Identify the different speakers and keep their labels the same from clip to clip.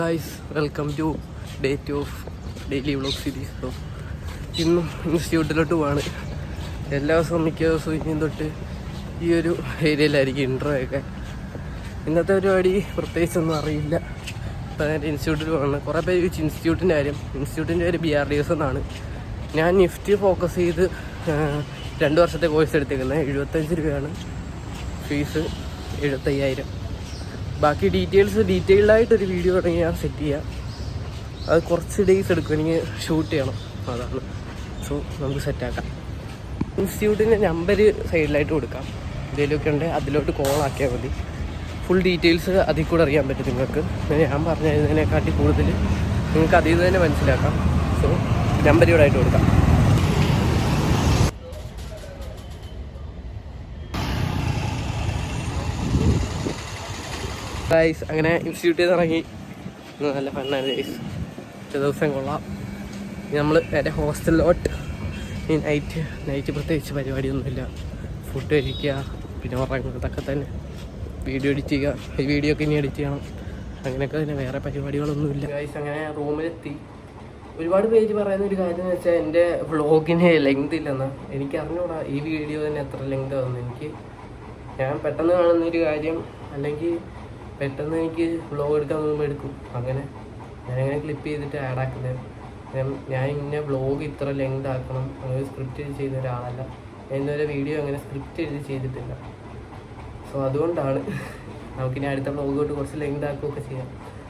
Speaker 1: Guys, welcome to day 2 of daily vlog series. So ഇന്നും ഇൻസ്റ്റിറ്റ്യൂട്ടിലോട്ട് പോവാണ്. എല്ലാ ദിവസവും മിക്ക ദിവസവും ഇനിയും തൊട്ട് ഈ ഒരു ഏരിയയിലായിരിക്കും ഇൻട്രോ ഒക്കെ. ഇന്നത്തെ പരിപാടി പ്രത്യേകിച്ചൊന്നും അറിയില്ല. ഇപ്പം ഞാൻ ഇൻസ്റ്റിറ്റ്യൂട്ടിൽ പോവാണ്. കുറേ പേര് ചോദിച്ചു ഇൻസ്റ്റിറ്റ്യൂട്ടിൻ്റെ കാര്യം. ഇൻസ്റ്റിറ്റ്യൂട്ടിൻ്റെ പേര് BRDS എന്നാണ്. ഞാൻ നിഫ്റ്റി ഫോക്കസ് ചെയ്ത് 2 വർഷത്തെ കോഴ്സ് എടുത്തേക്കുന്നത്. 75 രൂപയാണ് ഫീസ്, 75,000. ബാക്കി ഡീറ്റെയിൽഡായിട്ടൊരു വീഡിയോ തുടങ്ങി ഞാൻ സെറ്റ് ചെയ്യാം. അത് കുറച്ച് ഡേയ്സ് എടുക്കും, എനിക്ക് ഷൂട്ട് ചെയ്യണം, അതാണ്. സോ നമുക്ക് സെറ്റാക്കാം. ഇൻസ്റ്റിറ്റ്യൂട്ടിൻ്റെ നമ്പർ സൈഡിലായിട്ട് കൊടുക്കാം. എന്തെങ്കിലുമൊക്കെ ഉണ്ടെങ്കിൽ അതിലോട്ട് കോളാക്കിയാൽ മതി. ഫുൾ ഡീറ്റെയിൽസ് അതിൽ കൂടെ അറിയാൻ പറ്റും നിങ്ങൾക്ക്. ഞാൻ പറഞ്ഞു തരുന്നതിനെക്കാട്ടി കൂടുതൽ നിങ്ങൾക്ക് അതിൽ നിന്ന് തന്നെ മനസ്സിലാക്കാം. സോ നമ്പർ ഇവിടെ ആയിട്ട് കൊടുക്കാം. ഗൈസ്, അങ്ങനെ ഇൻസ്റ്റിറ്റ്യൂട്ടിൽ നിന്ന് ഇറങ്ങി. നല്ല ഫണ്ണാണ് ഗൈസ്. ദിവസം കൊള്ളാം. നമ്മൾ എൻ്റെ ഹോസ്റ്റലിലോട്ട് ഈ നൈറ്റ് പ്രത്യേകിച്ച് പരിപാടിയൊന്നുമില്ല. ഫുഡ് കഴിക്കുക, പിന്നെ ഉറങ്ങുന്നതൊക്കെ തന്നെ. വീഡിയോ എഡിറ്റ് ചെയ്യുക. ഈ വീഡിയോ ഒക്കെ ഇനി എഡിറ്റ് ചെയ്യണം. അങ്ങനെയൊക്കെ തന്നെ, വേറെ പരിപാടികളൊന്നുമില്ല. ഗൈസ്, അങ്ങനെ റൂമിലെത്തി. ഒരുപാട് പേര് പറയുന്ന ഒരു കാര്യം എന്ന് വെച്ചാൽ എൻ്റെ വ്ളോഗിന് ലെങ്ത് ഇല്ലെന്ന്. എനിക്ക് അറിഞ്ഞൂടാ ഈ വീഡിയോ തന്നെ എത്ര ലെങ്ത് ആവുന്നു. ഞാൻ പെട്ടെന്ന് കാണുന്നൊരു കാര്യം, അല്ലെങ്കിൽ പെട്ടെന്ന് എനിക്ക് വ്ളോഗ് എടുക്കാൻ മുമ്പ് എടുക്കും. ഞാനങ്ങനെ ക്ലിപ്പ് ചെയ്തിട്ട് ആഡാക്കുന്നത്. ഞാൻ ഇന്ന വ്ളോഗ് ഇത്ര ലെങ്ത് ആക്കണം അങ്ങനെ സ്ക്രിപ്റ്റ് എഴുതി ചെയ്യുന്ന ഒരാളല്ല. ഞാൻ ഇന്നുവരെ വീഡിയോ അങ്ങനെ സ്ക്രിപ്റ്റ് എഴുതി ചെയ്തിട്ടില്ല. സോ അതുകൊണ്ടാണ് നമുക്കിനി അടുത്ത വ്ളോഗ് തൊട്ട് കുറച്ച് ലെങ്ത് ആക്കുകയൊക്കെ ചെയ്യാം,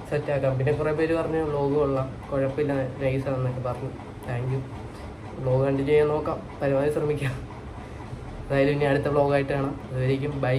Speaker 1: സെറ്റാക്കാം. പിന്നെ കുറേ പേര് പറഞ്ഞു വ്ളോഗ് കൊള്ളാം, കുഴപ്പമില്ല, നൈസാണെന്നൊക്കെ പറഞ്ഞു. Thank you. വ്ളോഗ് കണ്ടിന്യൂ ചെയ്യാൻ നോക്കാം, പരമാവധി ശ്രമിക്കാം. എന്തായാലും ഇനി അടുത്ത വ്ളോഗായിട്ട് കാണാം. അതുവരേക്കും ബൈ.